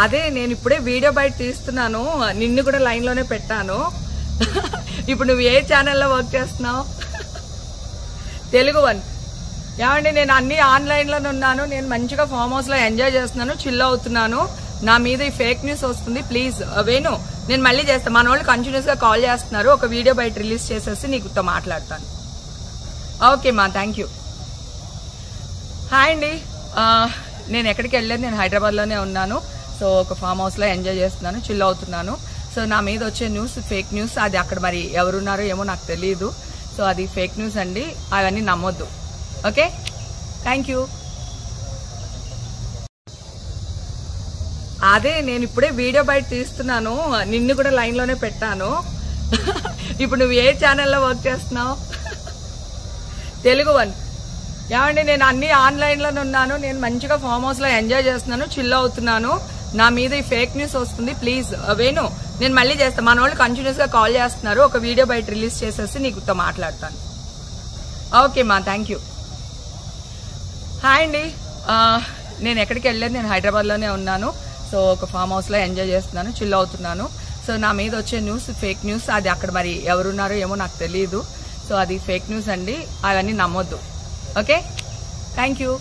అదే నేను ఇప్పుడే వీడియో బయట తీస్తున్నాను, నిన్ను కూడా లైన్ లోనే పెట్టాను. ఇప్పుడు నువ్వు ఏ ఛానల్లో వర్క్ చేస్తున్నావు? తెలుగు వన్. ఏమండి, నేను అన్ని ఆన్లైన్ లోనే ఉన్నాను, నేను మంచిగా ఫామ్ హౌస్ లో ఎంజాయ్ చేస్తున్నాను, చిల్ అవుతున్నాను. నా మీద ఈ ఫేక్ న్యూస్ వస్తుంది, ప్లీజ్ వేణు నేను మళ్ళీ చేస్తాను. మన వాళ్ళు కంటిన్యూస్ గా కాల్ చేస్తున్నారు, ఒక వీడియో బయట రిలీజ్ చేసేసి నీకుతో మాట్లాడతాను. ఓకే మా, థ్యాంక్ యూ. హాయ్ అండి, నేను ఎక్కడికి వెళ్ళలేదు, నేను హైదరాబాద్ లోనే ఉన్నాను. సో ఒక ఫామ్ హౌస్ లో ఎంజాయ్ చేస్తున్నాను, చిల్ అవుతున్నాను. సో నా మీద వచ్చే న్యూస్ ఫేక్ న్యూస్, అది అక్కడ మరి ఎవరున్నారో ఏమో నాకు తెలియదు. సో అది ఫేక్ న్యూస్ అండి, అవన్నీ నమ్మొద్దు. Okay, thank you. అదే నేను ఇప్పుడే వీడియో బయట తీస్తున్నాను, నిన్ను కూడా లైన్ లోనే పెట్టాను. ఇప్పుడు నువ్వు ఏ ఛానల్లో వర్క్ చేస్తున్నావు? తెలుగు వన్. ఏమండి, నేను అన్ని ఆన్లైన్ లోనే ఉన్నాను, నేను మంచిగా ఫామ్ హౌస్ లో ఎంజాయ్ చేస్తున్నాను, చిల్ అవుతున్నాను. నా మీద ఈ ఫేక్ న్యూస్ వస్తుంది, ప్లీజ్ వేణు నేను మళ్ళీ చేస్తాను. మన వాళ్ళు కంటిన్యూస్ గా కాల్ చేస్తున్నారు, ఒక వీడియో బయట రిలీజ్ చేసేసి నీకుతో మాట్లాడతాను. ఓకే మా, థ్యాంక్ యూ. హాయ్ అండి, నేను ఎక్కడికి వెళ్ళలేదు, నేను హైదరాబాద్ లోనే ఉన్నాను. సో ఒక ఫామ్ హౌస్ లో ఎంజాయ్ చేస్తున్నాను, చిల్ అవుతున్నాను. సో నా మీద వచ్చే న్యూస్ ఫేక్ న్యూస్, అది అక్కడ మరి ఎవరున్నారో ఏమో నాకు తెలియదు. సో అది ఫేక్ న్యూస్ అండి, అవన్నీ నమ్మొద్దు. Okay, thank you.